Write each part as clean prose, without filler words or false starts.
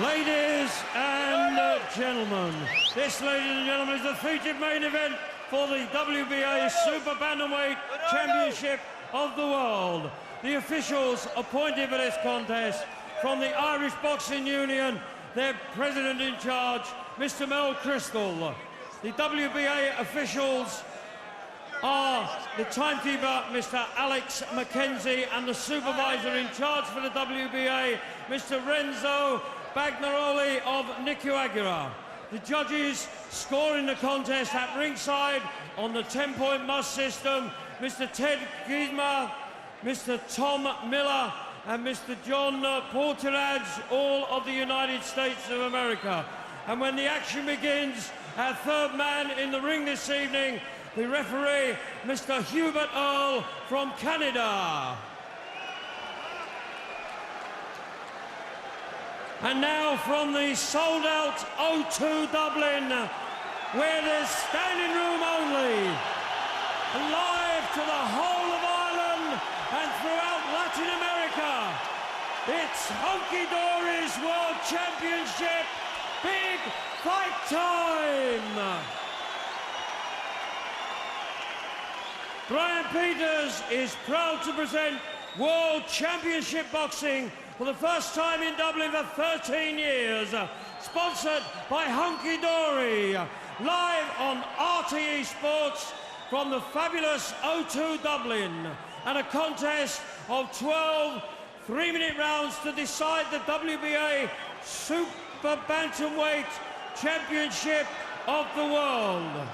Ladies and gentlemen, this, ladies and gentlemen, is the featured main event for the WBA Super Bantamweight Championship of the World. The officials appointed for this contest from the Irish Boxing Union, their president in charge, Mr. Mel Crystal. The WBA officials are the timekeeper, Mr. Alex McKenzie, and the supervisor in charge for the WBA, Mr. Renzo Bagnaroli of Nicaragua. The judges scoring the contest at ringside on the 10-point must system, Mr. Ted Giesmer, Mr. Tom Miller, and Mr. John Porterage, all of the United States of America. And when the action begins, our third man in the ring this evening, the referee, Mr. Hubert Earl from Canada. And now from the sold-out O2 Dublin, where there's standing room only, live to the whole of Ireland and throughout Latin America, it's Hunky Dory's World Championship Big Fight Time! Brian Peters is proud to present World Championship Boxing for the first time in Dublin for 13 years. Sponsored by Hunky Dory. Live on RTE Sports from the fabulous O2 Dublin. And a contest of 12 3-minute rounds to decide the WBA Super Bantamweight Championship of the World.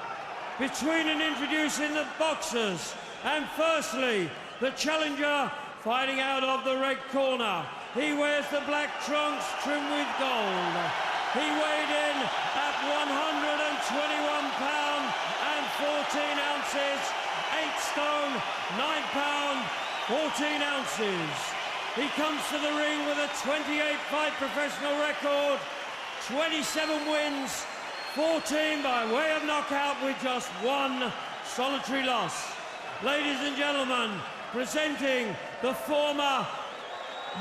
Between and introducing the boxers. And firstly, the challenger fighting out of the red corner. He wears the black trunks trimmed with gold. He weighed in at 121 pounds and 14 ounces, 8 stone, 9 pounds, 14 ounces. He comes to the ring with a 28-fight professional record, 27 wins, 14 by way of knockout with just one solitary loss. Ladies and gentlemen, presenting the former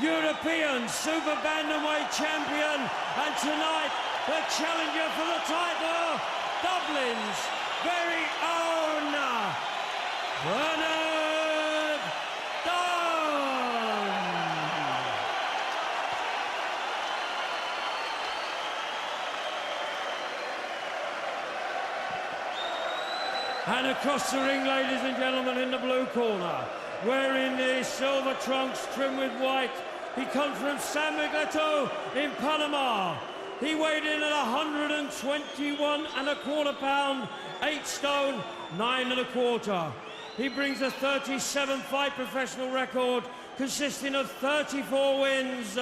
European Super Bantamweight champion, and tonight the challenger for the title, Dublin's very own Bernard Dunne. And across the ring, ladies and gentlemen, in the blue corner, wearing the silver trunks trimmed with white, he comes from San Miguelito in Panama. He weighed in at 121.25 pounds, 8 stone, 9.25. He brings a 37-fight professional record consisting of 34 wins,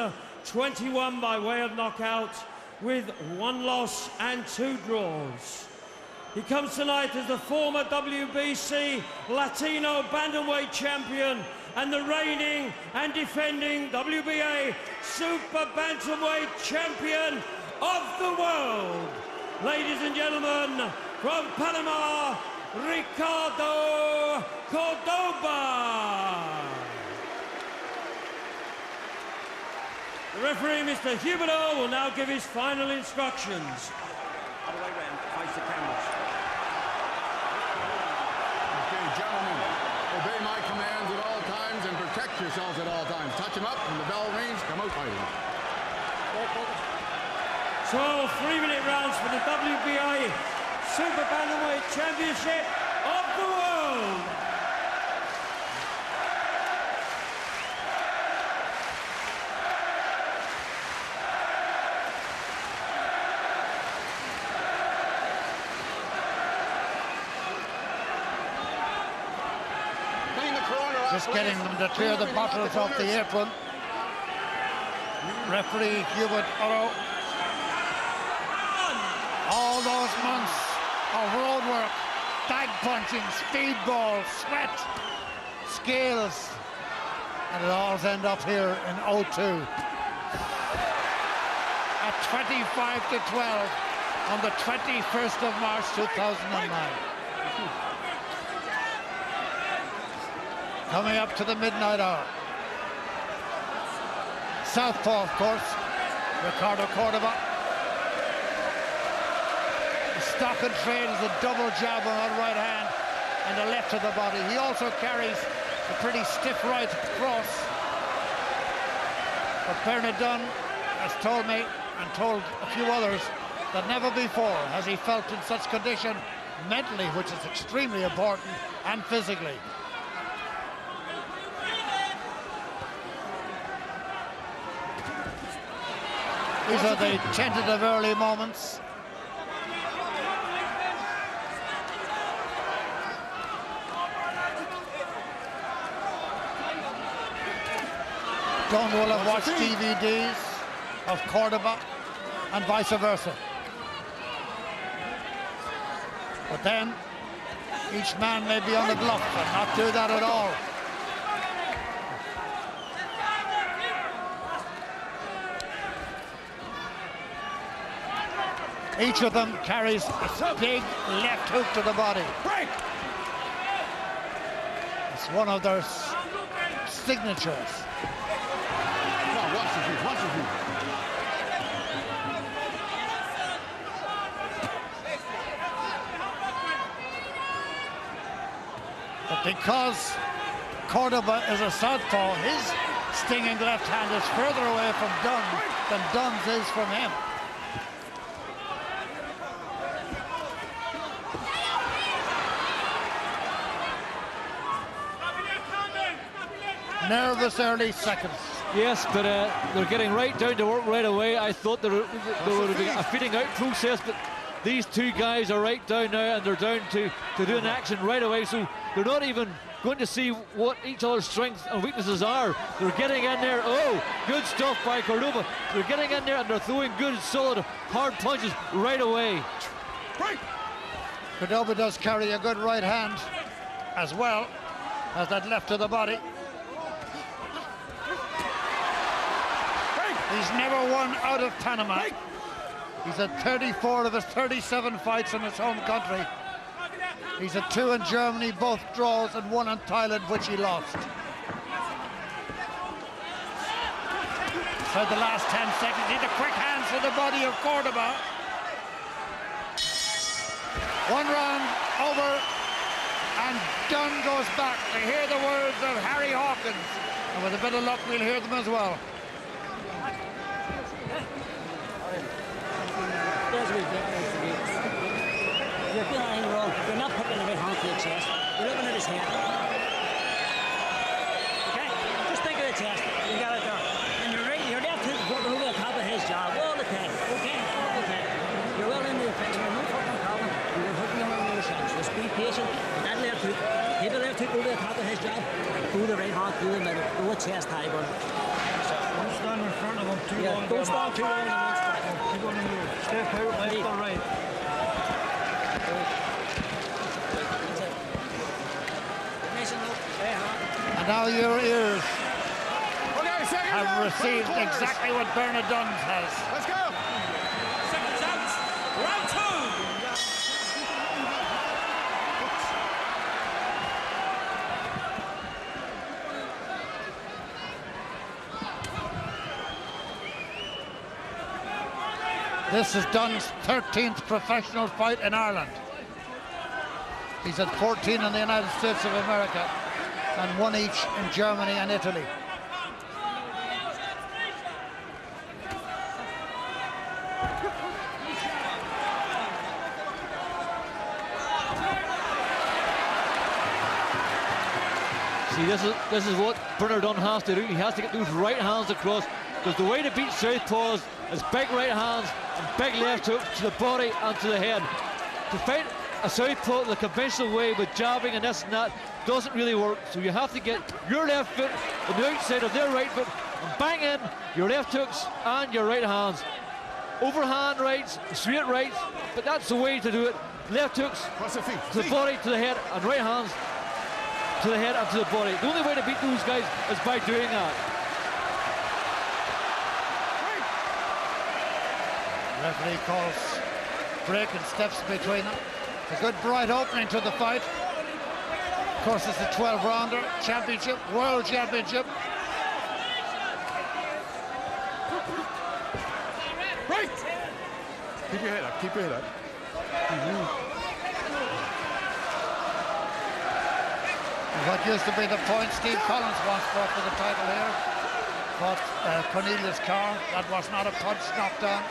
21 by way of knockout, with 1 loss and 2 draws. He comes tonight as the former WBC Latino Bantamweight champion and the reigning and defending WBA Super Bantamweight champion of the world. Ladies and gentlemen, from Panama, Ricardo Cordoba. The referee, Mr. Hubert Earl, will now give his final instructions. Other way round, face the cameras. Gentlemen, obey my commands at all times and protect yourselves at all times. Touch them up, when the bell rings, come out fighting. 12 3-minute rounds for the WBA Super Bantamweight Championship of the World. Just getting them to clear the bottles off the apron. Referee Hubert Earl. All those months of road work, bag punching, speedball, sweat, skills, and it all ends up here in O2 at 25-12 on the 21st of March 2009. Coming up to the midnight hour. Southpaw, of course, Ricardo Cordoba. The stock and trade is a double jab on that right hand and a left to the body. He also carries a pretty stiff right cross. But Bernard Dunne has told me and told a few others that never before has he felt in such condition mentally, which is extremely important, and physically. These are the tentative early moments. Dunne will have watched DVDs of Cordoba and vice versa. But then each man may be on the bluff and not do that at all. Each of them carries a big left hook to the body. It's one of their signatures. Watch the feet, watch the feet. But because Cordoba is a southpaw, his stinging left hand is further away from Dunne than Dunne's is from him. Nervous early seconds. Yes, but they're getting right down to work right away. I thought there would be a feeding out process, but these two guys are right down now, and they're down to do an action right away, so they're not even going to see what each other's strengths and weaknesses are. They're getting in there. Oh, good stuff by Cordoba. They're getting in there and they're throwing good, solid, hard punches right away. Cordoba does carry a good right hand as well as that left to the body. He's never won out of Panama. He's had 34 of his 37 fights in his home country. He's had 2 in Germany, both draws, and 1 in Thailand, which he lost. So the last 10 seconds, he's a quick hands to the body of Cordoba. 1 round over, and Dunne goes back to hear the words of Harry Hawkins. And with a bit of luck, we'll hear them as well. You're doing anything wrong. You're not putting the right hand to the chest. You're looking at his head. Okay? Just think of the chest. You got it there. And your left hook is over the top of his jaw all the time. Okay? All the time. You're well into the fence. You're no fucking problem. You're hooking him on your shots. Just be patient. That left hook. Keep the left hook over the top of his jaw. Throw the right hand through the middle. Throw a chest high, bud. Don't stand in front of him too long. Don't stand too long in one spot. Keep on the move. Step out left or right. And now your ears have received exactly what Bernard Dunne has. Let's go. Seconds out. Round 2. This is Dunne's 13th professional fight in Ireland. He's had 14 in the United States of America and 1 each in Germany and Italy. See, this is what Bernard Dunne has to do. He has to get those right hands across, because the way to beat southpaws is big right hands and big left hooks to the body and to the head. To fight a southpaw the conventional way with jabbing and this and that doesn't really work, so you have to get your left foot on the outside of their right foot and bang in your left hooks and your right hands. Overhand rights, straight rights, but that's the way to do it. Left hooks to the body, to the head, and right hands to the head and to the body. The only way to beat those guys is by doing that. Referee calls break and steps between them. A good bright opening to the fight. Of course, it's a 12-rounder championship, world championship. Quick! Keep your head up, keep your head up. What used to be the point Steve Collins once fought for the title here. But Cornelius Carr, that was not a punch knockdown.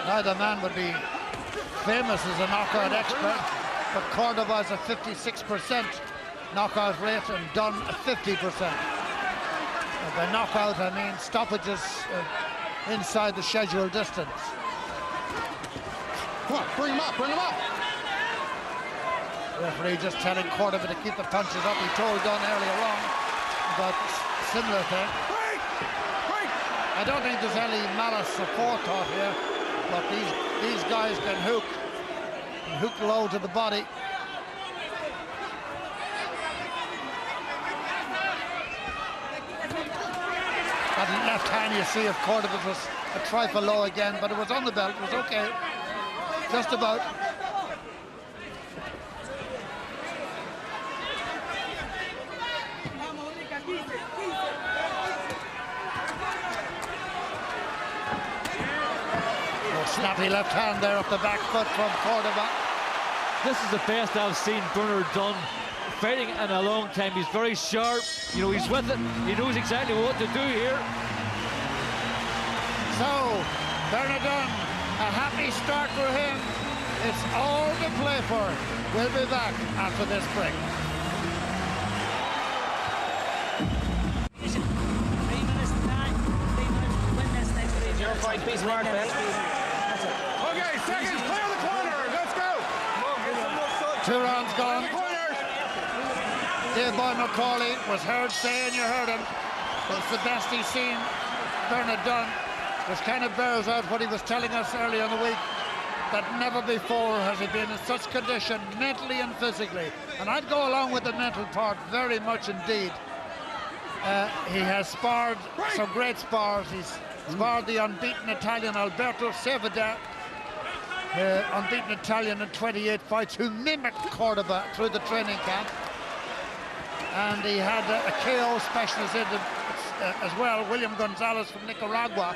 Neither man would be famous as a knockout expert, but Cordoba is a 56% knockout rate and Dunne a 50%. By knockout, I mean stoppages inside the scheduled distance. Come on, bring him up, bring him up. The referee just telling Cordoba to keep the punches up. He told Dunne earlier on about a similar thing. Break! Break! I don't think there's any malice or forethought here, but these guys can hook low to the body. That left hand, you see, of Cordoba was a trifle low again, but it was on the belt. It was okay. Just about. Oh, snappy left hand there up the back foot from Cordoba. This is the best I've seen Bernard Dunne fighting in a long time. He's very sharp, you know, he's with it, he knows exactly what to do here. So, Bernard Dunne, a happy start for him. It's all to play for. We'll be back after this break. 3 minutes to time. 3 minutes to win this next stage. Your fight piece of art, man. That's it. Okay, seconds, clear the corner. Let's go. 2 rounds gone. Corners. Dave Boy McCauley was heard saying, you heard him, it's the best he's seen Bernard Dunne, which kind of bears out what he was telling us earlier in the week, that never before has he been in such condition, mentally and physically. And I'd go along with the mental part very much indeed. He has sparred some great spars. He's sparred the unbeaten Italian Alberto Seveda, unbeaten Italian in 28 fights, who mimicked Cordoba through the training camp. And he had a KO specialist in as well, William Gonzalez from Nicaragua.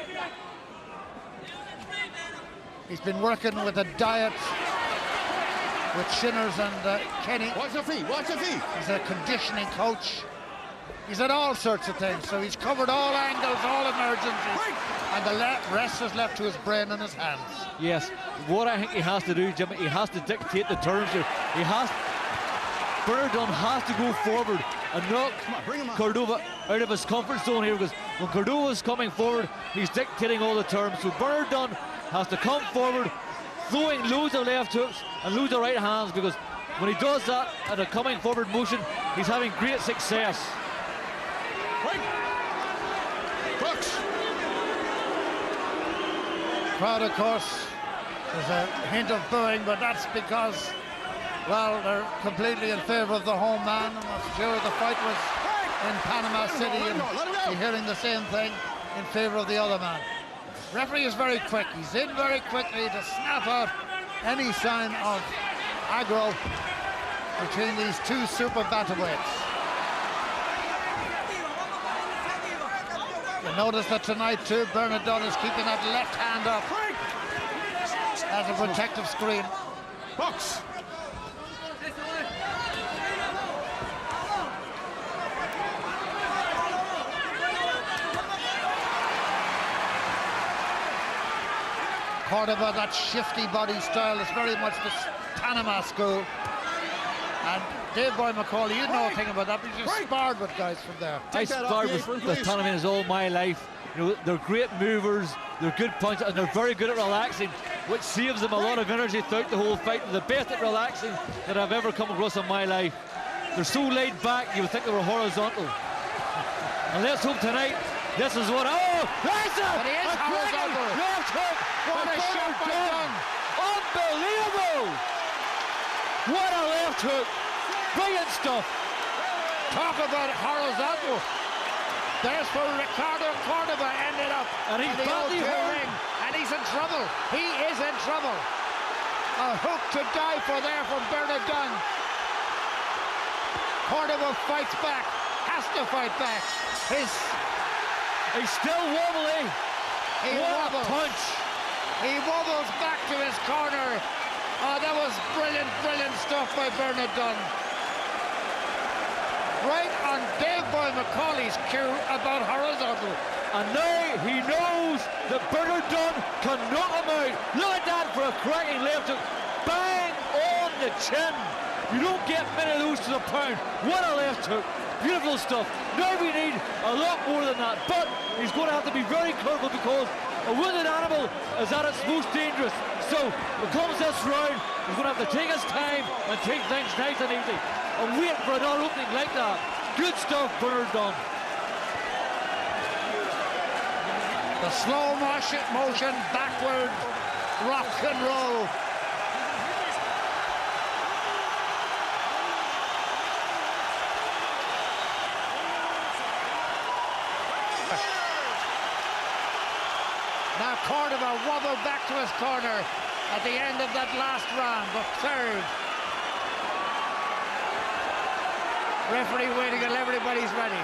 He's been working with a diet with Shinners and Kenny. Watch the feet, watch the feet. He's a conditioning coach. He's at all sorts of things, so he's covered all angles, all emergencies, and the rest is left to his brain and his hands. Yes, what I think he has to do, Jimmy, he has to dictate the terms here. Bernard Dunne has to go forward and knock Cordoba out of his comfort zone here, because when Cordoba is coming forward, he's dictating all the terms. So Bernard Dunne has to come forward, throwing loads of left hooks and loads of right hands, because when he does that at a coming forward motion, he's having great success. Brooks. Crowd, of course, there's a hint of booing, but that's because, well, they're completely in favor of the home man. I'm sure the fight was in Panama City and you're hearing the same thing in favor of the other man. Referee is very quick. He's in very quickly to snap out any sign of aggro between these two super bantamweights. You notice that tonight too, Bernard Dunne is keeping that left hand up as a protective screen. Box. Cordoba, that shifty body style is very much the Panama school. And Dave Boy McCauley, you know a thing about that, but you just sparred with guys from there. I sparred with Panamanians all my life. You know, they're great movers, they're good punchers, and they're very good at relaxing, which saves them a lot of energy throughout the whole fight. They're the best at relaxing that I've ever come across in my life. They're so laid back, you would think they were horizontal. And let's hope tonight, this is what, oh, that's it! But he is horizontal. Left hook! What a shot by Dunne! Unbelievable! What a left hook! Brilliant stuff! Talk about horizontal. There's where Ricardo Cordoba ended up. And he's in the badly O2 hurt. ring. And he's in trouble. He is in trouble. A hook to die for there from Bernard Dunne. Cordoba fights back, has to fight back. He's still wobbly. He What a wobbles. punch. He wobbles back to his corner. Oh, that was brilliant, brilliant stuff by Bernard Dunne. Right on Dave Boy McCauley's cue about horizontal. And now he knows that Bernard Dunne can knock him out. Look at that for a cracking left hook. Bang on the chin. You don't get many of those to the pound. What a left hook. Beautiful stuff. Now we need a lot more than that. But he's going to have to be very careful because a wounded animal is at its most dangerous. So, when comes this round, he's going to have to take his time and take things nice and easy. And wait for another opening like that. Good stuff, Bernard Dunne. The slow motion backward rock and roll. Now Cordoba wobbled back to his corner at the end of that last round, the third. Referee waiting until everybody's ready.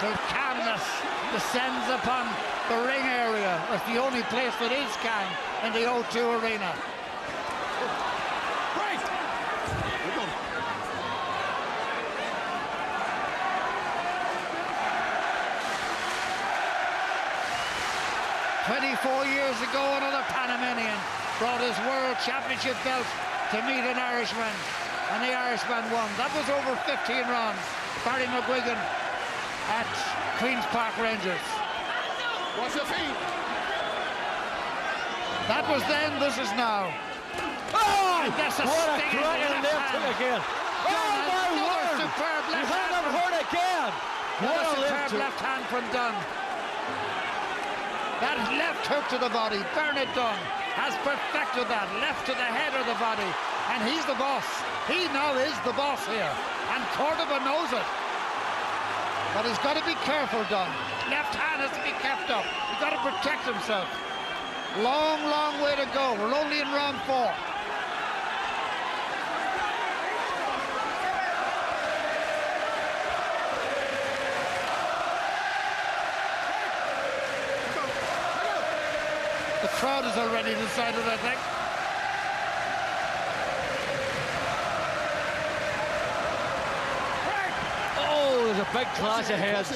Till calmness descends upon the ring area. It's the only place that is calm in the O2 arena. Right. 24 years ago, another Panamanian brought his World Championship belt to meet an Irishman, and the Irishman won. That was over 15 rounds. Barry McGuigan at Queen's Park Rangers. What's the feet? That was then, this is now. Oh! And that's a What a stinging cracking left left hook hand. again. Oh my Another word! superb You left hand haven't from- heard again. What Another a left superb hook. left hand from Dunne. That left hook to the body, Bernard Dunne has perfected that. Left to the head of the body, and he's the boss. He now is the boss here, and Cordoba knows it. But he's got to be careful, Dunne. Left hand has to be kept up. He's got to protect himself. Long, long way to go. We're only in round 4. The crowd has already decided, I think. Oh, there's a big clash of heads.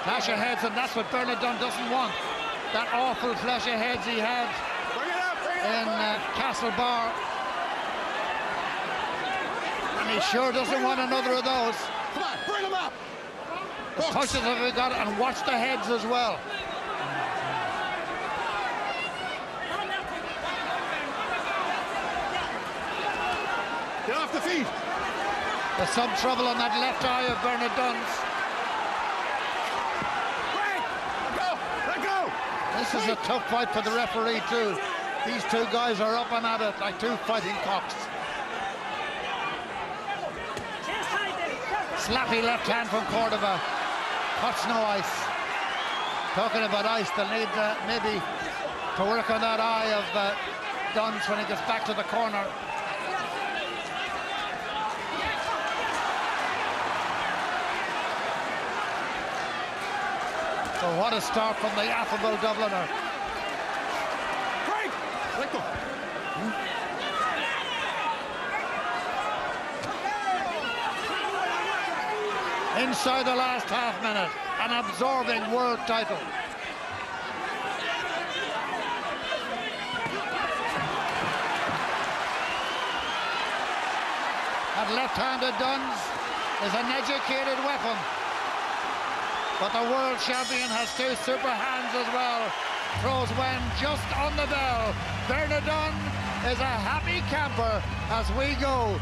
Clash of heads, and that's what Bernard Dunne doesn't want. That awful clash of heads he had in Castlebar. And he sure doesn't want another of those. Come on, bring him up. The punches have we got, and watch the heads as well. Get off the feet. There's some trouble on that left eye of Bernard Dunne's. Right. Let go. Let go. This is a tough fight for the referee too. These two guys are up and at it like two fighting cocks. Slappy left hand from Cordoba. Cuts no ice. Talking about ice, they'll need maybe to work on that eye of Dunne's when he gets back to the corner. So what a start from the affable Dubliner. Break. Let go. Inside the last half minute, an absorbing world title. That left-handed Dunne's is an educated weapon. But the world champion has two super hands as well. Throws when just on the bell. Bernard Dunne is a happy camper as we go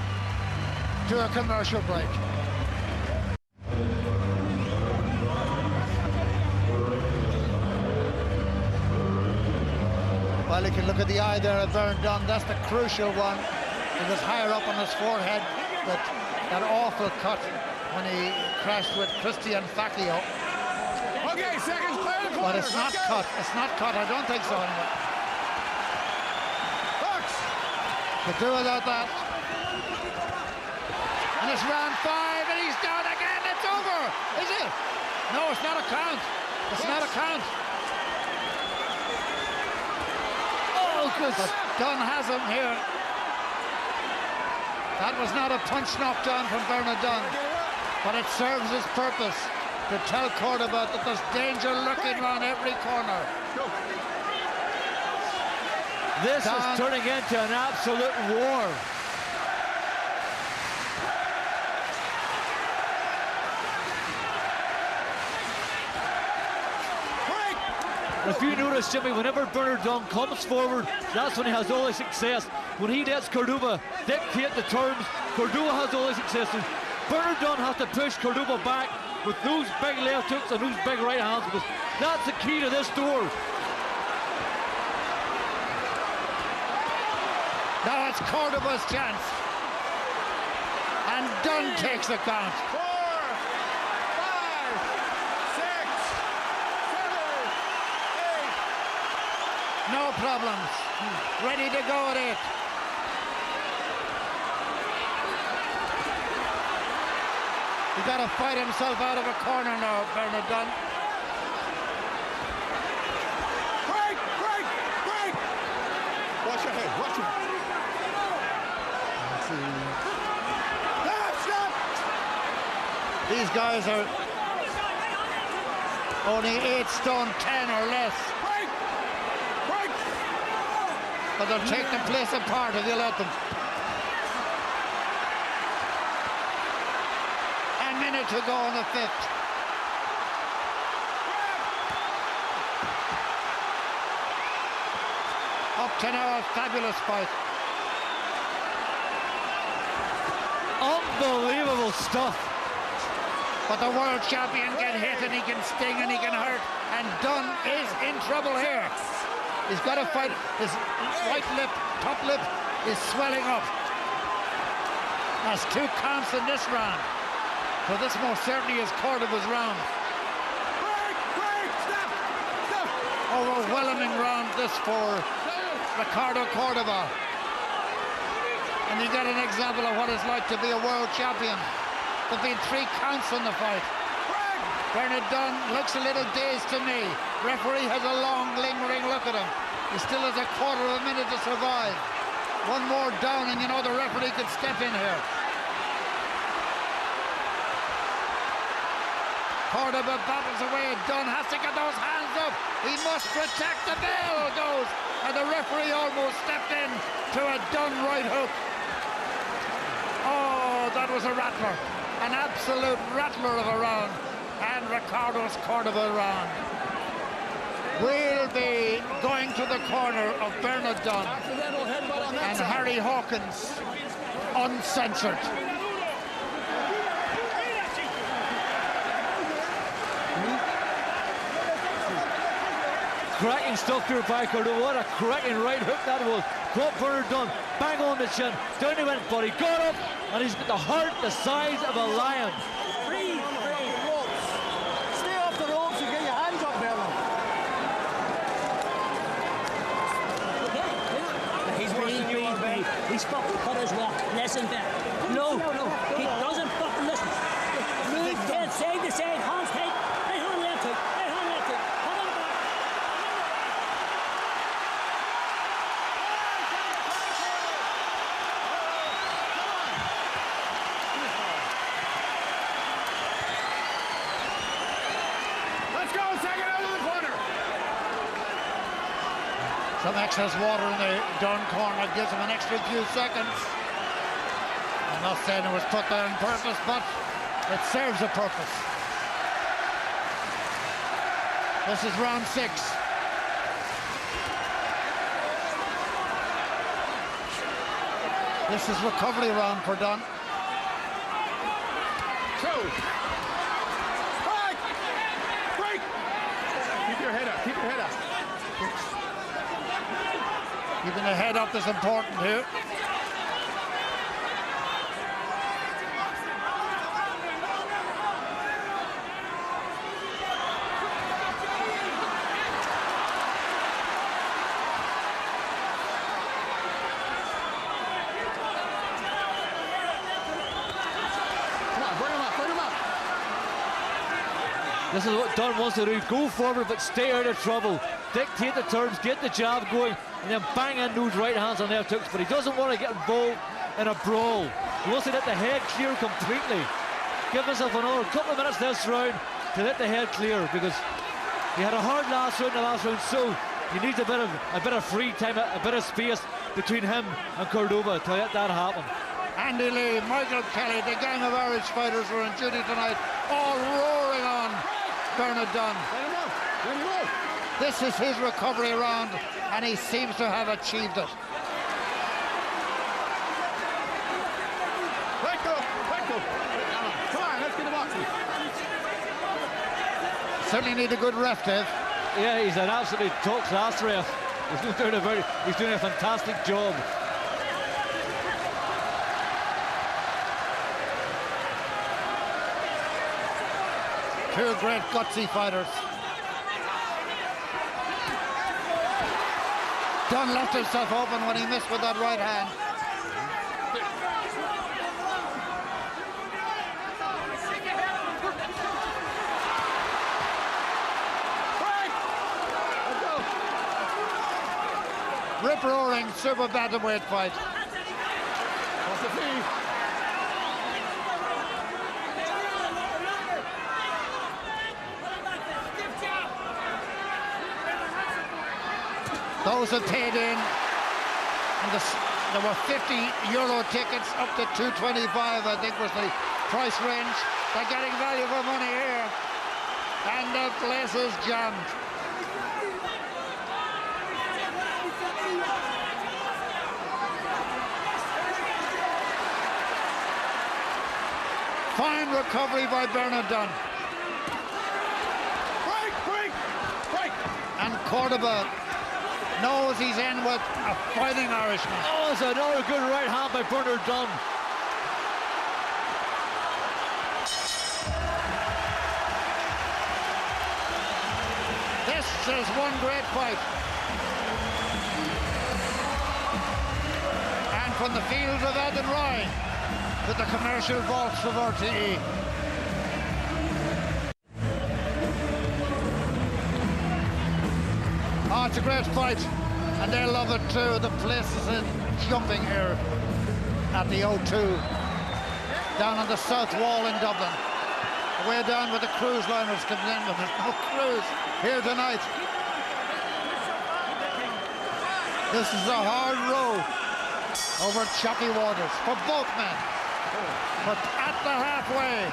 to a commercial break. Well, you can look at the eye there of Bernard Dunne. That's the crucial one. It was higher up on his forehead, that awful cut when he crashed with Christian Facchio. Okay, seconds clear the corner. But it's not cut. It's not cut. I don't think so anyway. Hooks. Could do without that. And it's round 5, and he's down again. It's over. Is it? No, it's not a count. It's not a count. Oh, good. But Dunne has him here. That was not a punch knocked down from Bernard Dunne, but it serves its purpose to tell Cordoba that there's danger lurking around every corner. This is turning into an absolute war. If you notice, Jimmy, whenever Bernard Dunne comes forward, that's when he has all the success. When he lets Cordoba dictate the terms, Cordoba has all the successes. Bernard Dunne has to push Cordoba back with those big left hooks and those big right hands, because that's the key to this door. Now it's Cordoba's chance. And Dunne takes the count. 4, 5, 6, 7, 8. No problems. Ready to go at it. He's got to fight himself out of a corner now, Bernard Dunne. Break! Break! Break! Watch your head. Watch your head. Stop! These guys are only 8 stone 10 or less. Break! Break! But they'll take the place apart if you let them. A minute to go in the 5th. Up to now, a fabulous fight. Unbelievable stuff. But the world champion can hit and he can sting and he can hurt. And Dunne is in trouble here. He's got to fight. His right lip, top lip, is swelling up. That's 2 counts in this round. So this most certainly is Cordoba's round. Break! Break! Stop! Stop! Overwhelming round this for Ricardo Cordoba. And you get an example of what it's like to be a world champion. There've been 3 counts in the fight. Bernard Dunne looks a little dazed to me. Referee has a long, lingering look at him. He still has a quarter of a minute to survive. One more down and you know the referee could step in here. Cordoba battles away. Dunne has to get those hands up. He must protect. The bell goes. And the referee almost stepped in to a Dunne right hook. Oh, that was a rattler. An absolute rattler of a round. And Ricardo's Cordoba round. We'll be going to the corner of Bernard Dunne and Harry Hawkins, uncensored. Cracking stuff here by Cordoba. What a cracking right hook that was. Caught Bernard Dunne, bang on the chin. Down he went, but he got up, and he's got the heart the size of a lion. Stay off the ropes and get your hands up, Bernard. He's breathe. He's fucking cut his walk. Listen, Ben. No, he doesn't fucking listen. Move head side to side, hands tight. Right hand left hook. Right hand left hook. Come on back. Let's go, second out of the corner. Some excess water in the Dunne corner gives him an extra few seconds. I'm not saying it was put there on purpose, but it serves a purpose. This is round 6. This is recovery round for Dunne. 2. Break! Break! Keep your head up. Keep your head up. Keeping the head up is important here. This is what Dunne wants to do. Go forward, but stay out of trouble. Dictate the terms, get the jab going, and then bang in those right hands and left hooks. But he doesn't want to get involved in a brawl. He wants to let the head clear completely. Give himself another couple of minutes this round to let the head clear, because he had a hard last round, so he needs a bit of free time, a bit of space between him and Cordoba to let that happen. Andy Lee, Michael Kelly, the gang of Irish fighters were on duty tonight, all roaring on Bernard Dunne. This is his recovery round, and he seems to have achieved it. Come on, let's get the boxing. Certainly need a good ref, Dave. Yeah, he's an absolutely top-class ref. He's doing a fantastic job. Two great gutsy fighters. Dunne left himself open when he missed with that right hand. Rip-roaring super bantamweight fight. What's the fee? Those that paid in, and there were €50 tickets up to $225, I think was the price range. They're getting value for money here, and the place is jammed. Fine recovery by Bernard Dunne. Break! And Cordoba knows he's in with a fighting Irishman. Oh, it's another good right hand by Bernard Dunne. This is one great fight. And from the fields of Athenry, with the commercial vaults of RTE. Oh, it's a great fight, and they love it too. The place is jumping here at the O2, down on the south wall in Dublin. Way down where the cruise liners come in, but there's no cruise here tonight. This is a hard row over choppy waters for both men. But at the halfway,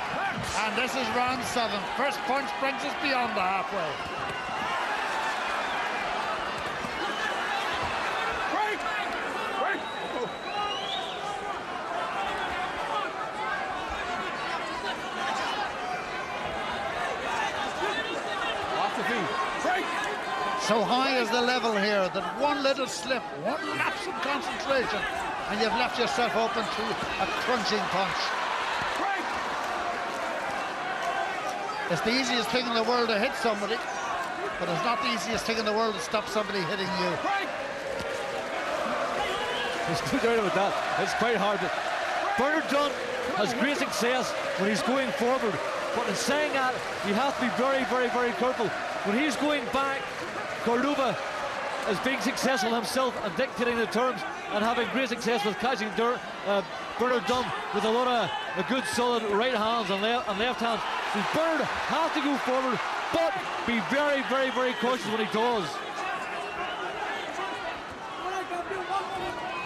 and this is round 7. First punch brings us beyond the halfway. Break! Off the feet. Break! So high is the level here that one little slip, one lapse in concentration, and you've left yourself open to a crunching punch. Break! It's the easiest thing in the world to hit somebody, but it's not the easiest thing in the world to stop somebody hitting you. Break! There's no doubt about that. It's quite hard. Bernard Dunne has great success when he's going forward, but in saying that, you have to be very, very, very careful. When he's going back, Cordoba is being successful himself and dictating the terms and having great success with catching Bernard Dunne with a lot of good solid right hands and left hands. So Bernard has to go forward, but be very, very, very cautious when he does.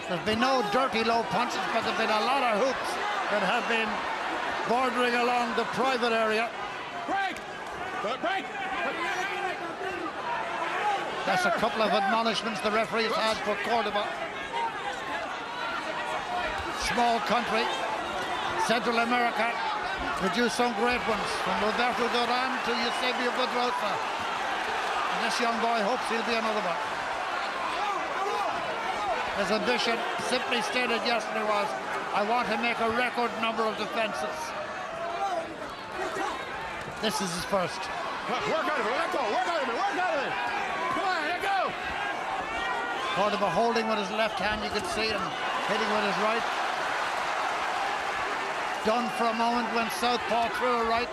There's been no dirty low punches, but there's been a lot of hooks that have been bordering along the private area. Break! Break! That's a couple of admonishments the referees had for Cordoba. Small country, Central America, produced some great ones, from Roberto Duran to Eusebio Pedrosa. And this young boy hopes he'll be another one. His ambition, simply stated yesterday, was, I want to make a record number of defenses. This is his first. Work out of it, let go, work out of it, work out of it! Come on, let go! Cordoba holding with his left hand, you can see him hitting with his right. Dunne for a moment went southpaw through a right.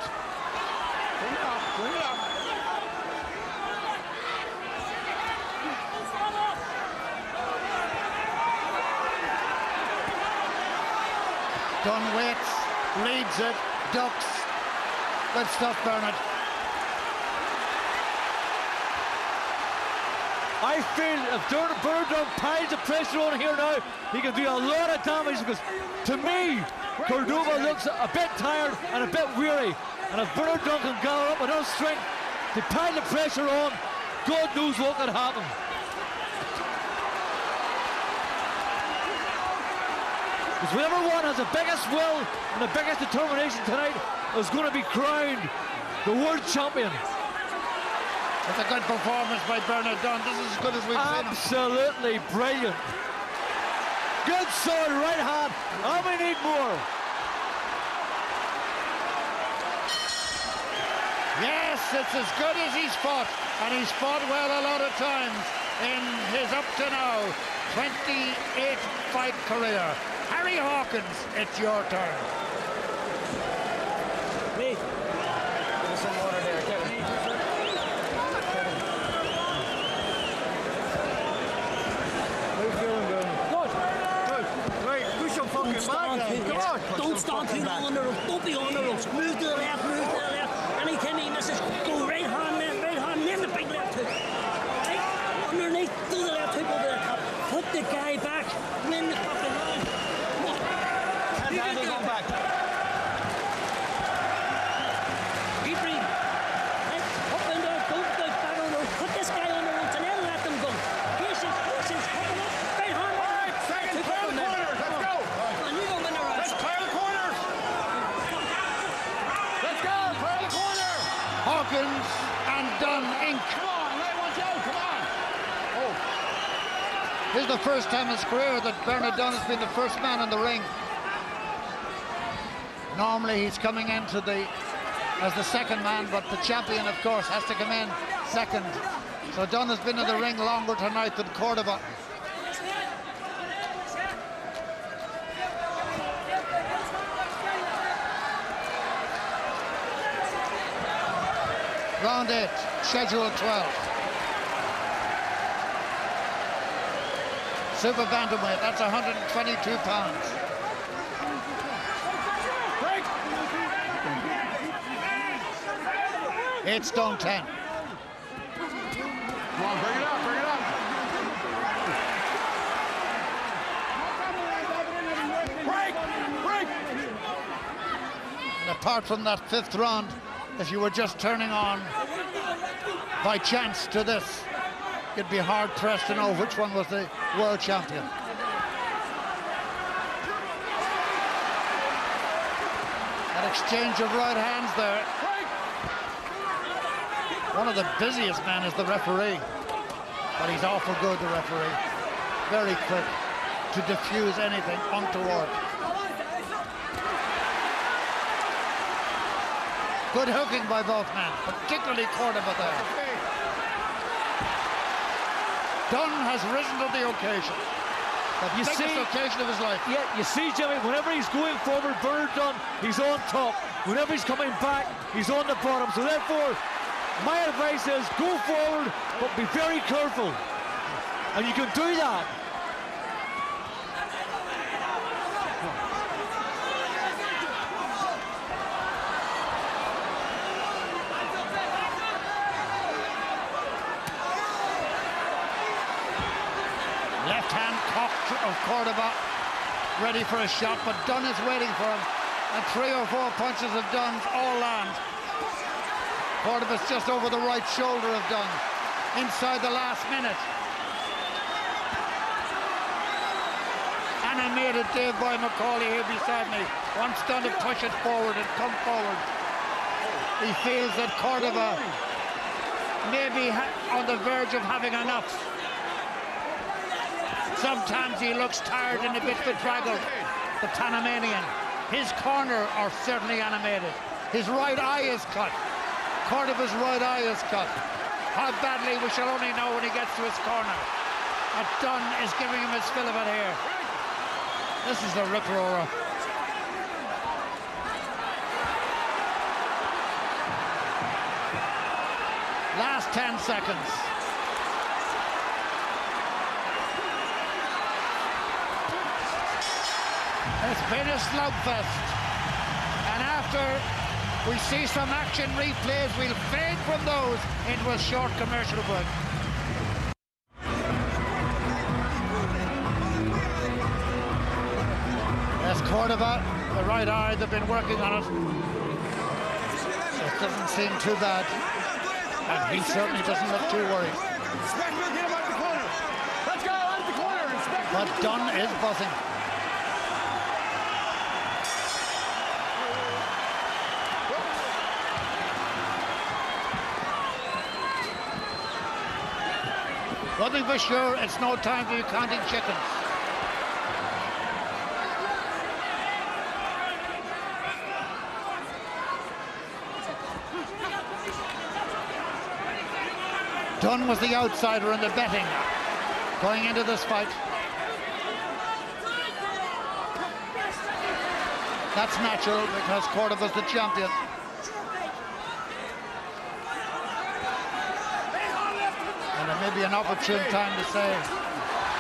Bring it up, bring it up. Dunne waits, reads it, ducks. Good stuff, Bernard. I feel if Bernard Dunne piles the pressure on here now, he can do a lot of damage because, to me, Cordoba looks a bit tired and a bit weary. And if Bernard Dunne can gather up enough strength to pile the pressure on, God knows what could happen. Because whichever one has the biggest will and the biggest determination tonight is going to be crowned the world champion. It's a good performance by Bernard Dunne. This is as good as we've seen him. Absolutely brilliant. Good solid right hand, and we need more. Yes, it's as good as he's fought, and he's fought well a lot of times in his up to now 28-fight career. Harry Hawkins, it's your turn. Lee, give us some water there, Kevin. How you feeling, Dunne? Good. Good. Right, push your fucking Don't stand back. too, Come yes. on. Don't stand too long on the ropes. Don't be on the ropes. Move to the left, move to the left. Anytime he misses, go right hand, then the big left hook. Right underneath, do the left hook over the top. Put the guy back, win the fucking round. Come on. Hands on back. Keep breathing. Right, up and down, don't go back on the ropes. Put this guy on the ropes and then let them go. Patience, patience, hook him up. Right hand, All right, second, clear the corners. Let's go. and you go win the round. Let's clear the corners. Let's go, clear the corner. Hawkins and Dunne Inc. Come on, let one go. Come on. Oh, This is the first time in his career that Bernard Dunne has been the first man in the ring. Normally he's coming into as the second man, but the champion, of course, has to come in second. So Dunne has been in the ring longer tonight than Cordoba. Round 8, schedule 12. Super bantamweight, that's 122 pounds. It's Dunne 10. come on, bring it up, bring it up. Break, break. And apart from that fifth round, if you were just turning on by chance to this, you'd be hard pressed to know which one was the world champion. That exchange of right hands there. One of the busiest men is the referee, but he's awful good, the referee. Very quick to diffuse anything untoward. Good hooking by both men, particularly Cordoba there. Dunne has risen to the occasion. The biggest occasion of his life. Yeah, you see, Jimmy, whenever he's going forward, Bernard Dunne, he's on top. Whenever he's coming back, he's on the bottom. So therefore, my advice is go forward, but be very careful. And you can do that. Left hand cocked of Cordoba, ready for a shot, but Dunne is waiting for him. And 3 or 4 punches of Dunne's all land. Cordoba's just over the right shoulder of Dunne, inside the last minute. Animated Dave Boy McCauley here beside me wants Dunne to push it forward and come forward. He feels that Cordoba may be on the verge of having enough. Sometimes he looks tired and a bit bedraggled, the Panamanian. His corner are certainly animated. His right eye is cut. Cordoba's right eye is cut. How badly, we shall only know when he gets to his corner. But Dunne is giving him his fill of it here. This is the rip-roarer. last 10 seconds. It's been a slugfest. And after we see some action replays, we'll fade from those into a short commercial break. There's Cordoba, the right eye, they've been working on it. It doesn't seem too bad. And he certainly doesn't look too worried. But Dunne is buzzing. One thing for sure, it's no time to be counting chickens. Dunne was the outsider in the betting going into this fight. That's natural because Cordoba's the champion. And it may be an opportune time to say,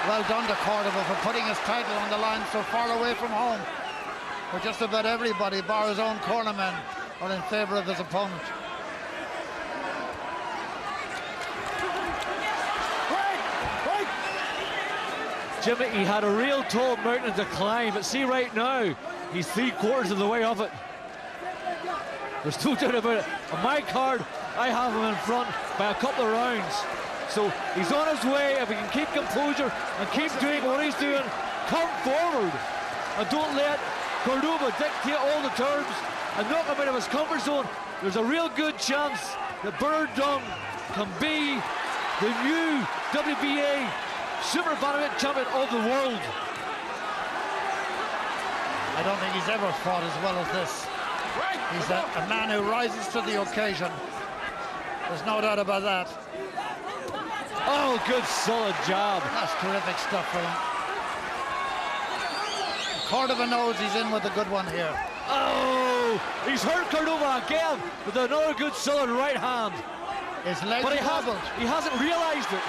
well done to Cordoba for putting his title on the line so far away from home. For just about everybody, bar his own cornermen, are in favour of his opponent. Jimmy, he had a real tall mountain to climb, but see right now, he's 3/4 of the way up it. There's no doubt about it. On my card, I have him in front by a couple of rounds. So he's on his way. If he can keep composure and keep doing what he's doing, come forward. And don't let Cordoba dictate all the terms and knock him out of his comfort zone. There's a real good chance that Bernard Dunne can be the new WBA super bantamweight champion of the world. I don't think he's ever fought as well as this. He's a man who rises to the occasion. There's no doubt about that. Oh, good solid jab. That's terrific stuff for him. Cordoba knows he's in with a good one here. Oh, he's hurt Cordoba again with another good solid right hand. His legs But wobbled. he hasn't realized it.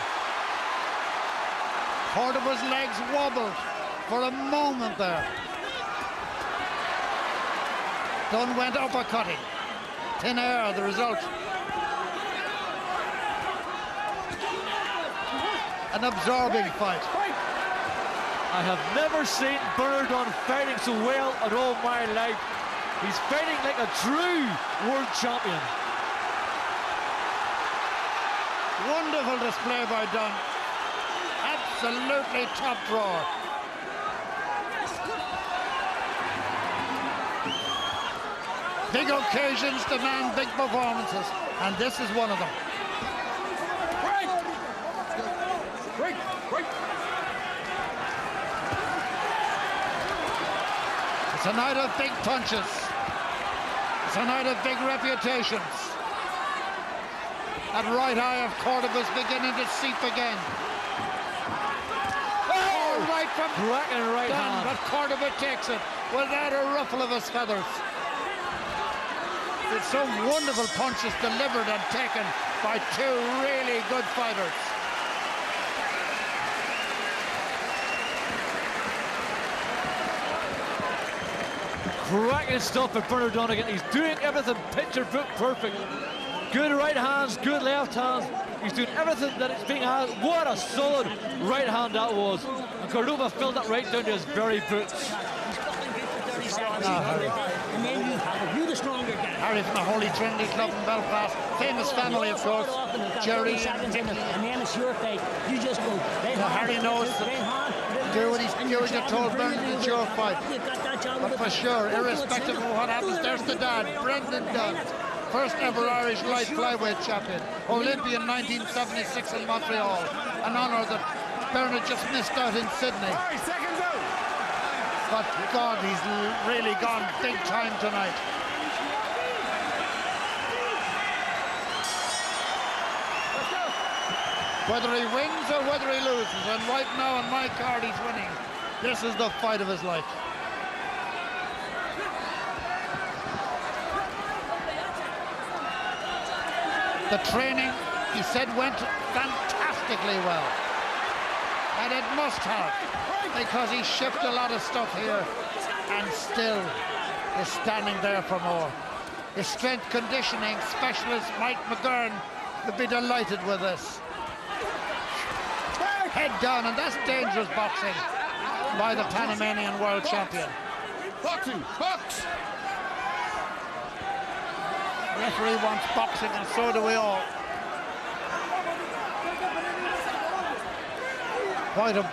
Cordoba's legs wobbled for a moment there. Dunne went uppercutting. Thin air, the result. An absorbing fight. I have never seen Bernard Dunne fighting so well in all my life. He's fighting like a true world champion. Wonderful display by Dunne. Absolutely top drawer. Big occasions demand big performances, and this is one of them. It's a night of big punches. It's a night of big reputations. That right eye of Cordoba's beginning to seep again. Oh, right from right Dunne, hand. but Cordoba takes it without a ruffle of his feathers. It's some wonderful punches delivered and taken by two really good fighters. Cracking stuff at Bernard Dunne again. He's doing everything picture book perfect. Good right hands, good left hands. He's doing everything that it's being asked. What a solid right hand that was. And Cordoba filled that right down to his very boots. And then you the stronger guy. Harry from the Holy Trinity Club in Belfast. Famous family, of course. Jerry and Mickey. And then it's your fight. You just go. Harry knows that do what you're told, Bernard, it's your fight. But for sure, irrespective of what happens, there's the dad, Brendan Dunne. First ever Irish light flyweight champion. Olympian 1976 in Montreal. An honour that Bernard just missed out in Sydney. But God, he's really gone big time tonight. Whether he wins or whether he loses, and right now on my card he's winning. This is the fight of his life. The training, he said went fantastically well. And it must have, because he shipped a lot of stuff here and still is standing there for more. His strength conditioning specialist, Mike McGurn, would be delighted with this. Head down, and that's dangerous boxing by the Panamanian world champion. Boxing, box! The referee wants boxing, and so do we all. Quite a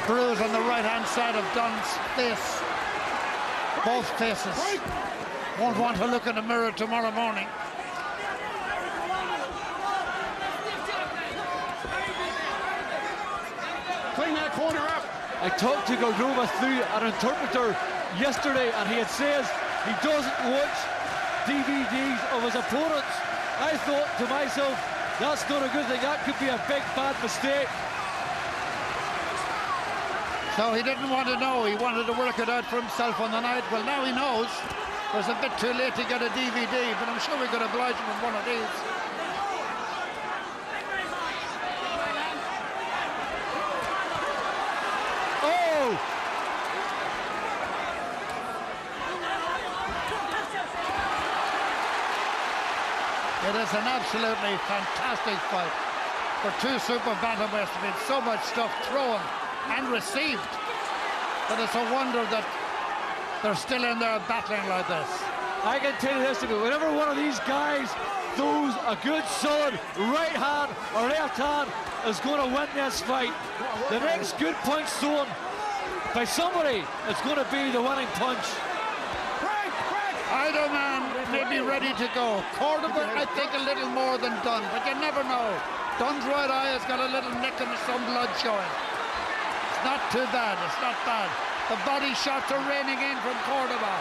bruise on the right-hand side of Dunne's face. Both faces. Won't want to look in the mirror tomorrow morning. Clean that corner up. I talked to Cordoba through an interpreter yesterday, and he had says he doesn't watch DVDs of his opponents. I thought to myself, that's not a good thing. That could be a big bad mistake. So he didn't want to know. He wanted to work it out for himself on the night. Well, now he knows. It was a bit too late to get a DVD, but I'm sure we could oblige him with one of these. Oh! It is an absolutely fantastic fight for two super bantamweights. There's been so much stuff thrown and received that it's a wonder that they're still in there battling like this. I can tell you this, whenever one of these guys throws a good solid right hand or left hand is going to win this fight. The next good punch thrown by somebody is going to be the winning punch. Either man may be ready to go. Cordoba, I think, a little more than Dunne, but you never know. Dunne's right eye has got a little nick and some blood showing. It's not too bad, it's not bad. The body shots are raining in from Cordoba.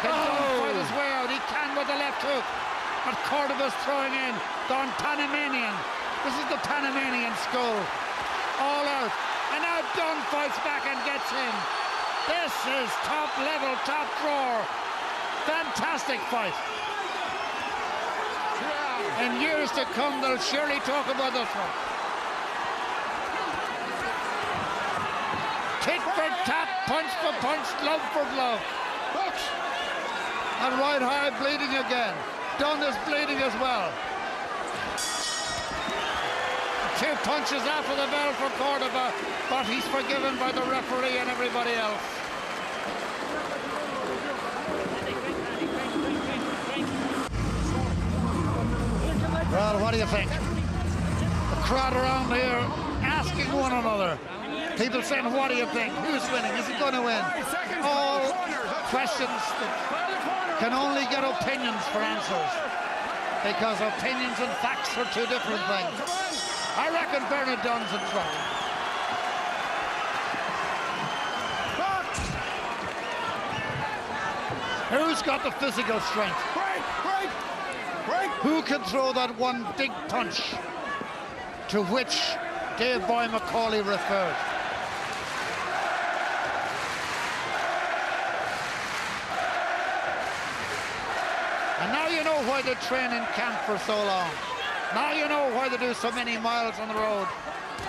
Can Dunne fight his way out? He can with the left hook. But Cordoba's throwing in. Gone Panamanian. This is the Panamanian school. All out. And now Dunne fights back and gets him. This is top level, top drawer. Fantastic fight. In years to come, they'll surely talk about this one. Tit for tat, punch for punch, glove for glove. And right high bleeding again. Dunne is bleeding as well. Two punches after the bell for Cordoba, but he's forgiven by the referee and everybody else. Well, what do you think? The crowd around here asking one another. People saying, what do you think? Who's winning? Is he going to win? All questions that can only get opinions for answers, because opinions and facts are two different things. I reckon Bernard Dunne's in front. Who's got the physical strength? Who can throw that one big punch to which Dave Boy McCauley referred? And now you know why they train in camp for so long. Now you know why they do so many miles on the road.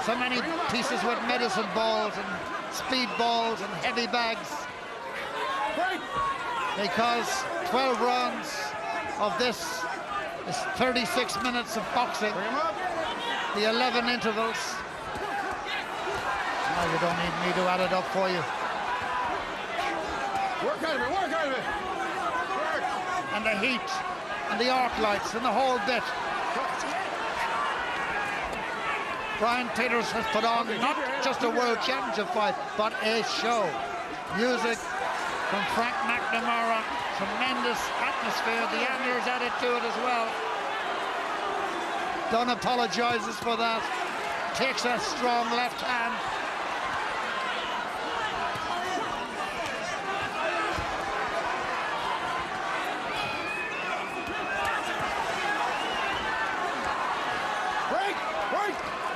So many pieces with medicine balls and speed balls and heavy bags. Because 12 rounds of this is 36 minutes of boxing. The 11 intervals. Now you don't need me to add it up for you. Work out of it, work out of it. Work. And the heat and the arc lights and the whole bit. Brian Peters has put on not just a world championship fight, but a show. Music from Frank McNamara, tremendous atmosphere. The Anglers added to it as well. Dunne apologizes for that. Takes a strong left hand.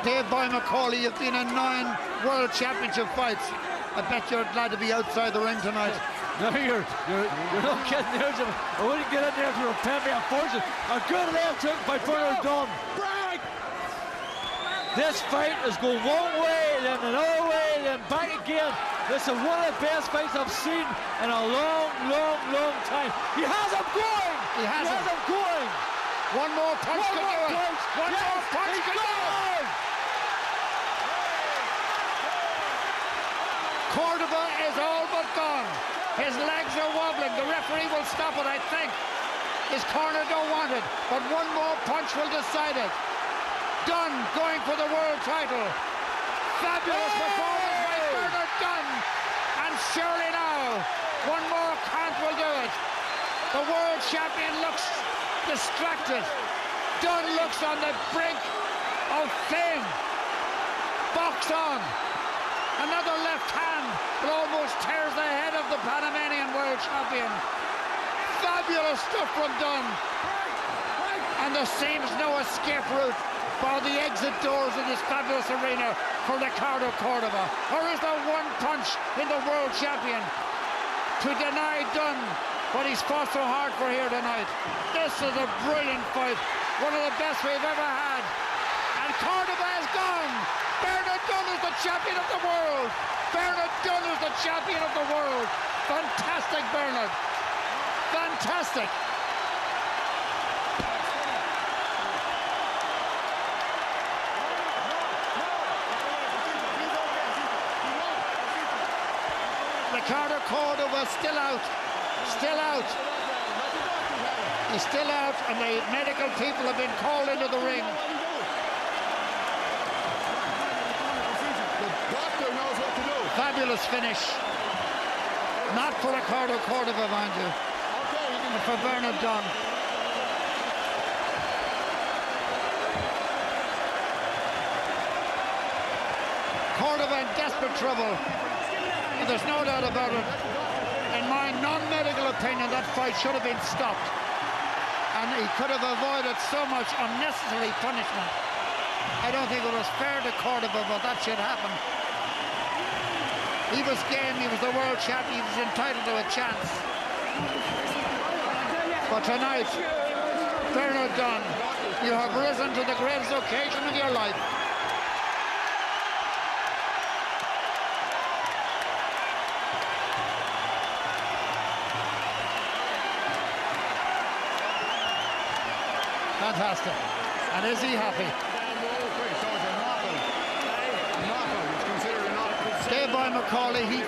Dave Boy McCauley, you've been in 9 World Championship fights. I bet you're glad to be outside the ring tonight. No, you're not getting there, Jim. I wouldn't get in there to repent me, unfortunately. A good left hook by Bernard Dunne. This fight is going one way, then another way, then back again. This is one of the best fights I've seen in a long, long, long time. He has him going! He has him going! One more punch can do it! One more punch can do it! Cordoba is all but gone. His legs are wobbling. The referee will stop it, I think. His corner don't want it, but one more punch will decide it. Dunne going for the world title. Fabulous performance by Bernard Dunne. And surely now, one more count will do it. The world champion looks distracted. Dunne looks on the brink of fame. Box on. Another left hand that almost tears the head of the Panamanian world champion. Fabulous stuff from Dunne. And there seems no escape route for the exit doors in this fabulous arena for Ricardo Cordoba. Or is there one punch in the world champion to deny Dunne what he's fought so hard for here tonight? This is a brilliant fight, one of the best we've ever had. And Cordoba is gone. Bernard Dunne is the champion of the world. Bernard Dunne is the champion of the world. Fantastic, Bernard. Fantastic. Ricardo Cordoba still out. Still out. He's still out, and the medical people have been called into the ring. Fabulous finish. Not for Ricardo Cordoba, mind you, but for Bernard Dunne. Cordoba in desperate trouble. And there's no doubt about it. In my non-medical opinion, that fight should have been stopped. And he could have avoided so much unnecessary punishment. I don't think it was fair to Cordoba, but that should happen. He was game, he was the world champion, he was entitled to a chance. But tonight, Bernard Dunne, you have risen to the greatest occasion of your life. Fantastic. And is he happy? By Macaulay, he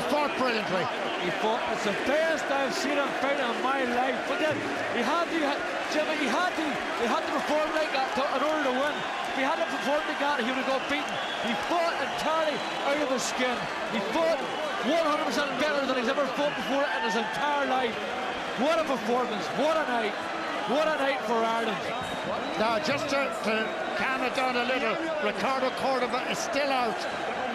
fought brilliantly. It's the best I've seen him fight in my life. But then he had to perform like that in order to win. If he hadn't performed like that, he would have got beaten. He fought entirely out of his skin. He fought 100% better than he's ever fought before in his entire life. What a performance! What a night! What a night for Ireland! Now, just to calm it down a little, Ricardo Cordoba is still out.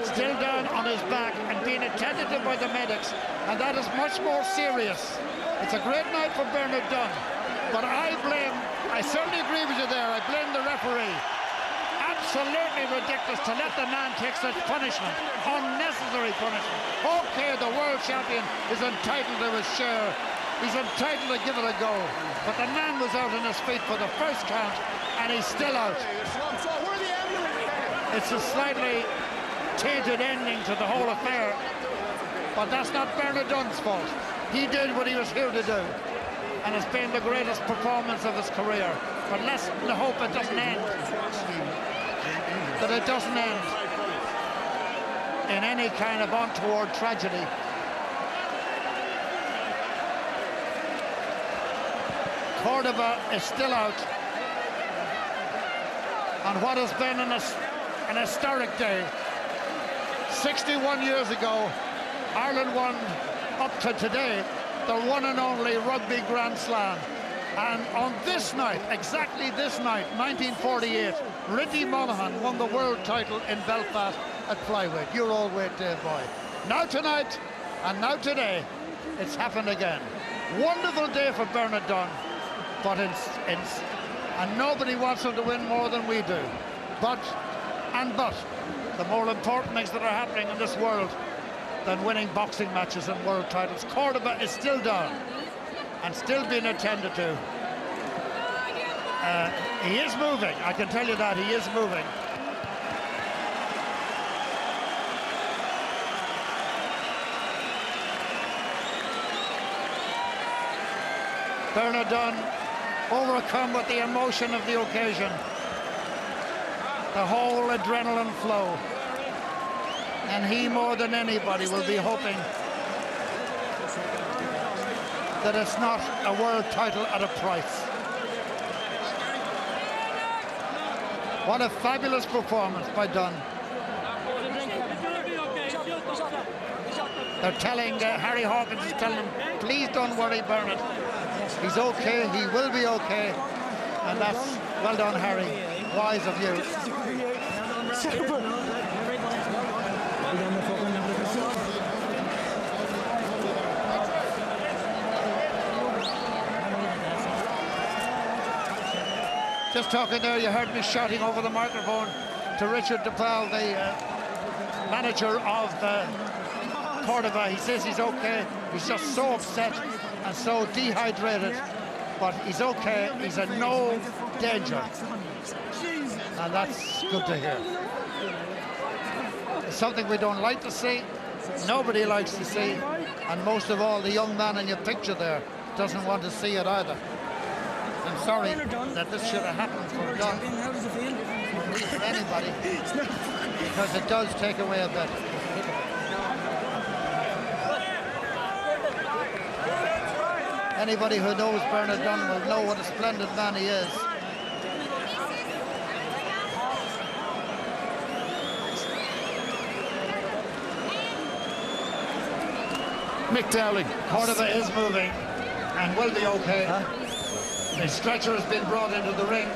Still down on his back and being attended to by the medics, and that is much more serious. It's a great night for Bernard Dunne, but I certainly agree with you there, I blame the referee. Absolutely ridiculous to let the man take such punishment, unnecessary punishment. Okay, the world champion is entitled to his share, he's entitled to give it a go, but the man was out on his feet for the first count, and he's still out. It's a slightly tainted ending to the whole affair, but that's not Bernard Dunne's fault. He did what he was here to do, and it's been the greatest performance of his career. But let's hope it doesn't end, that it doesn't end in any kind of untoward tragedy. Cordoba is still out on what has been an historic day. 61 years ago, Ireland won, up to today, the one and only Rugby Grand Slam. And on this night, exactly this night, 1948, Rindy Monaghan won the world title in Belfast at flyweight. Your old weight, Dave Boy. Now tonight, and now today, it's happened again. Wonderful day for Bernard Dunne, but and nobody wants him to win more than we do. But the more important things that are happening in this world, than winning boxing matches and world titles. Cordoba is still done and still being attended to. He is moving, I can tell you that, he is moving. Bernard Dunne overcome with the emotion of the occasion. The whole adrenaline flow. And he, more than anybody, will be hoping that it's not a world title at a price. What a fabulous performance by Dunne. They're telling, Harry Hawkins is telling him, please don't worry, Bernard. He's okay, he will be okay. And that's, well done, Harry. Wise of you. Just talking there, you heard me shouting over the microphone to Richard DePaul, the manager of Cordoba. He says he's okay. He's just so upset and so dehydrated, but he's okay. He's in no danger, and that's good to hear. It's something we don't like to see. Nobody likes to see, and most of all, the young man in your picture there doesn't want to see it either. I'm sorry that this should have happened for Dunne, or for anybody, because it does take away a bit. Anybody who knows Bernard Dunne will know what a splendid man he is. Mick Dowling. Cordoba is moving and will be okay. The stretcher has been brought into the ring.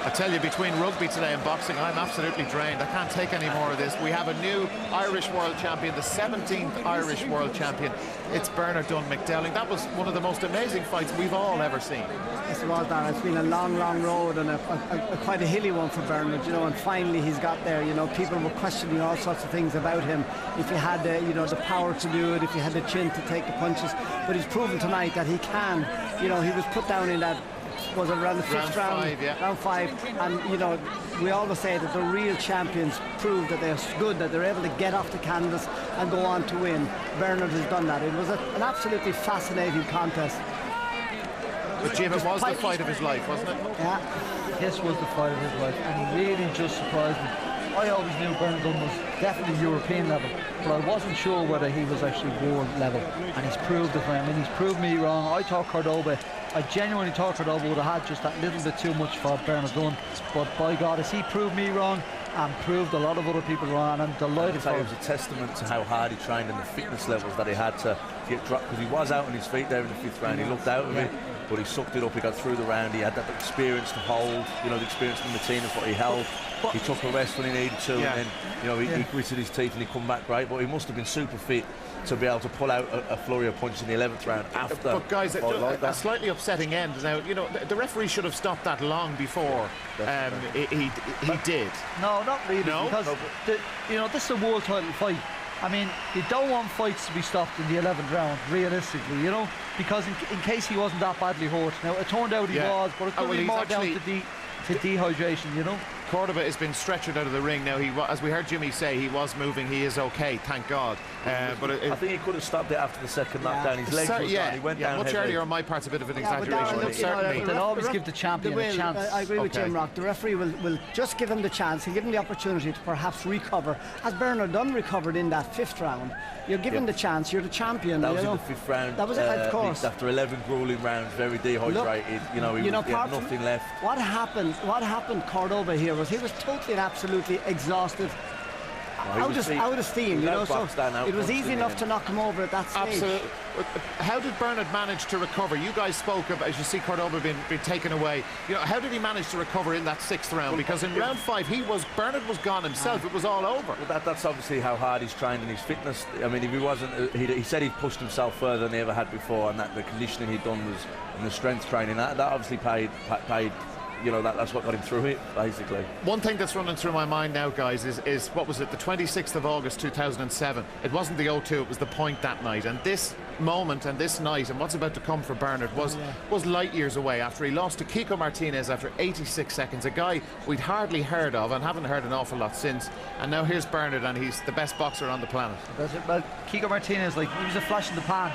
I tell you, between rugby today and boxing, I'm absolutely drained. I can't take any more of this. We have a new Irish world champion, the 17th Irish world champion. It's Bernard Dunne McDowling. That was one of the most amazing fights we've all ever seen. Yes, it was, Darren. It's been a long, long road and quite a hilly one for Bernard, you know, and finally he's got there. You know, people were questioning all sorts of things about him. If he had the, you know, the power to do it, if he had the chin to take the punches. But he's proven tonight that he can. You know, he was put down in that, was it around the fifth round? Round 5, and you know, we always say that the real champions prove that they're good, that they're able to get off the canvas and go on to win. Bernard has done that. It was an absolutely fascinating contest. But Jim, it was the fight of his life, wasn't it? Yeah. This was the fight of his life, and he really just surprised me. I always knew Bernard Dunne was definitely European level, but I wasn't sure whether he was actually world level, and he's proved it for him, and he's proved me wrong. I thought Cordoba, I genuinely thought Cordoba would have had just that little bit too much for Bernard Dunne, but by God, has he proved me wrong and proved a lot of other people wrong, and I'm delighted for him. It was a testament to how hard he trained and the fitness levels that he had to get dropped, because he was out on his feet there in the 5th round. He looked out of it, but he sucked it up, he got through the round, he had that experience to hold, you know, the experience from Martinez, what he held. He took a rest when he needed to, and then, you know, he gritted his teeth and he come back great, but he must have been super fit to be able to pull out a flurry of punches in the 11th round after. But guys, a slightly upsetting end. Now, you know, the referee should have stopped that long before he did. No, not really, no? because you know, this is a world title fight. I mean, you don't want fights to be stopped in the 11th round, realistically, you know, because in case he wasn't that badly hurt. Now, it turned out he was, but it could be more down to dehydration, you know. Cordoba has been stretchered out of the ring now. As we heard Jimmy say, he was moving. He is okay, thank God. But I think he could have stopped it after the second knockdown. His legs were down. He went down much heavily. earlier on my part's a bit of an exaggeration, but look, certainly. They'll always give the champion a chance. I agree with Jim Rock. The referee will just give him the chance. He'll give him the opportunity to perhaps recover, as Bernard Dunne recovered in that 5th round. You're given the chance. You're the champion. That was in the 5th round. That was it, of course. After 11 grueling rounds, very dehydrated. Look, he had nothing left. What happened, Cordoba here, was he was totally and absolutely exhausted. out of steam, you know. So it was easy enough to knock him over at that stage. Absolutely. How did Bernard manage to recover? You guys spoke about, as you see, Cordoba being taken away. You know, how did he manage to recover in that 6th round? Because in round 5, Bernard was gone himself. It was all over. Well, that's obviously how hard he's trained and his fitness. I mean, if he wasn't, he said he'd pushed himself further than he ever had before, and that the conditioning he'd done was, and the strength training, that obviously paid. You know, that's what got him through it, basically. One thing that's running through my mind now, guys, is what was it, the 26th of August 2007. It wasn't the O2, it was the Point that night, and this moment and this night and what's about to come for Bernard was light years away after he lost to Kiko Martinez after 86 seconds, a guy we'd hardly heard of and haven't heard an awful lot since, and now here's Bernard, and he's the best boxer on the planet. Well, Kiko Martinez, like, he was a flash in the pan,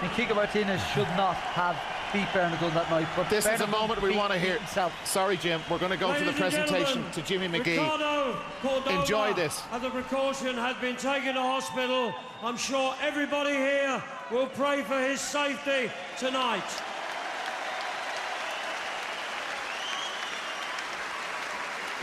and Kiko Martinez should not have beat Bernard Dunne that night. But this Bernard is a moment we want to hear. Sorry, Jim, we're going to go to the presentation to Jimmy McGee. Ricardo Cordoba, enjoy this. As a precaution, has been taken to hospital. I'm sure everybody here will pray for his safety tonight.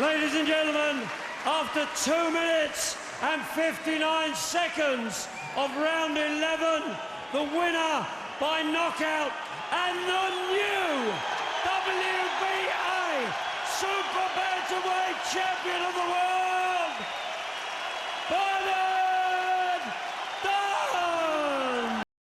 Ladies and gentlemen, after 2 minutes and 59 seconds of round 11, the winner by knockout and the new WBA Super Bantamweight Champion